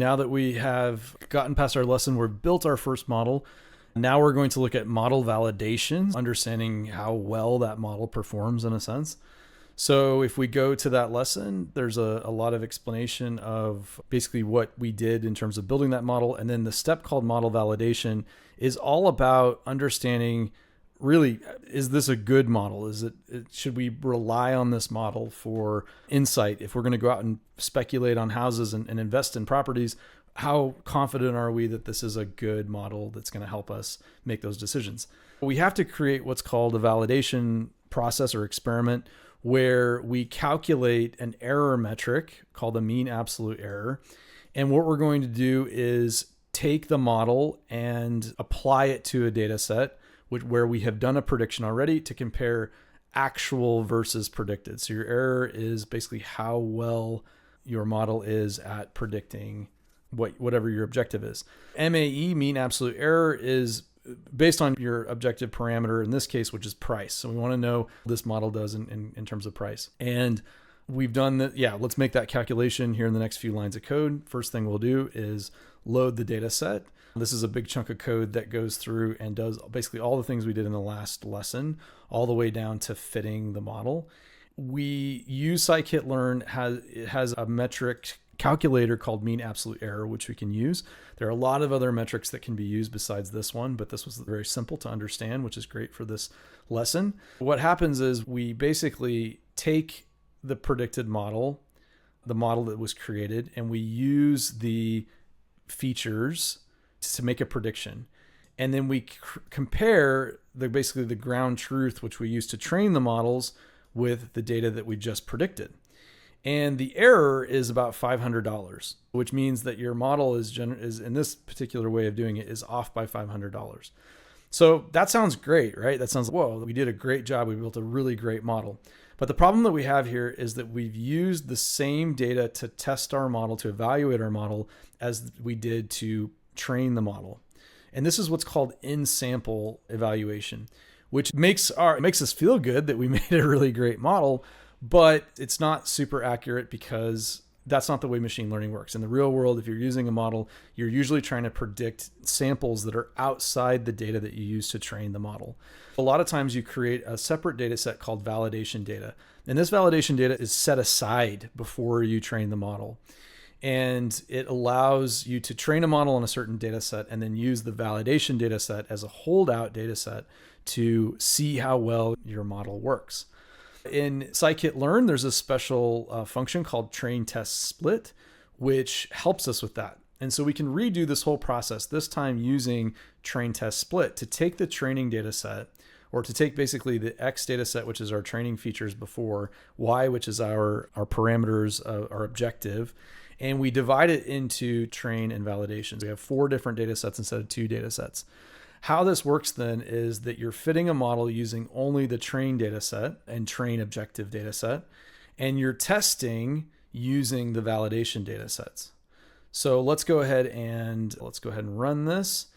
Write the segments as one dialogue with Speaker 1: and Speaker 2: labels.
Speaker 1: Now that we have gotten past our lesson, we've built our first model. Now we're going to look at model validation, understanding how well that model performs in a sense. So if we go to that lesson, there's a lot of explanation of basically what we did in terms of building that model. And then the step called model validation is all about understanding, really, is this a good model? Should we rely on this model for insight? If we're going to go out and speculate on houses and invest in properties, how confident are we that this is a good model that's going to help us make those decisions? We have to create what's called a validation process or experiment, where we calculate an error metric called the mean absolute error. And what we're going to do is take the model and apply it to a data set where we have done a prediction already to compare actual versus predicted. So your error is basically how well your model is at predicting whatever your objective is. MAE, mean absolute error, is based on your objective parameter in this case, which is price. So we want to know what this model does in terms of price. And we've done that. Yeah, let's make that calculation here in the next few lines of code. First thing we'll do is load the data set. This is a big chunk of code that goes through and does basically all the things we did in the last lesson, all the way down to fitting the model. We use scikit-learn. It has a metric calculator called mean absolute error, which we can use. There are a lot of other metrics that can be used besides this one, but this was very simple to understand, which is great for this lesson. What happens is we basically take the predicted model, the model that was created, and we use the features to make a prediction. And then we compare basically the ground truth, which we use to train the models, with the data that we just predicted. And the error is about $500, which means that your model is in this particular way of doing it is off by $500. So that sounds great, right? That sounds, whoa, we did a great job. We built a really great model. But the problem that we have here is that we've used the same data to test our model, to evaluate our model, as we did to train the model. And this is what's called in-sample evaluation, which makes us feel good that we made a really great model, but it's not super accurate because that's not the way machine learning works. In the real world, if you're using a model, you're usually trying to predict samples that are outside the data that you use to train the model. A lot of times you create a separate data set called validation data. And this validation data is set aside before you train the model. And it allows you to train a model on a certain data set and then use the validation data set as a holdout data set to see how well your model works. In scikit-learn, there's a special function called train test split, which helps us with that. And so we can redo this whole process, this time using train test split, to take the training data set, or to take basically the X data set, which is our training features before, Y, which is our parameters, our objective, and we divide it into train and validation. We have 4 different data sets instead of 2 data sets. How this works then is that you're fitting a model using only the train data set and train objective data set, and you're testing using the validation data sets. So let's go ahead and run this.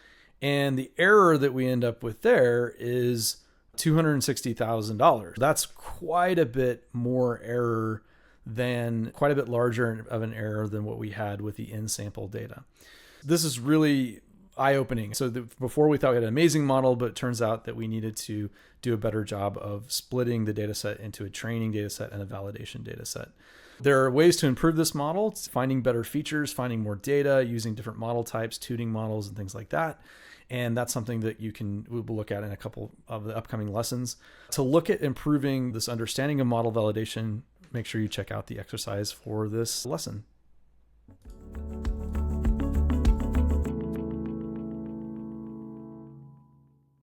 Speaker 1: And the error that we end up with there is $260,000. That's quite a bit more error quite a bit larger of an error than what we had with the in-sample data. This is really eye-opening. So before we thought we had an amazing model, but it turns out that we needed to do a better job of splitting the data set into a training data set and a validation data set. There are ways to improve this model, finding better features, finding more data, using different model types, tuning models, and things like that. And that's something that we will look at in a couple of the upcoming lessons. To look at improving this understanding of model validation, make sure you check out the exercise for this lesson.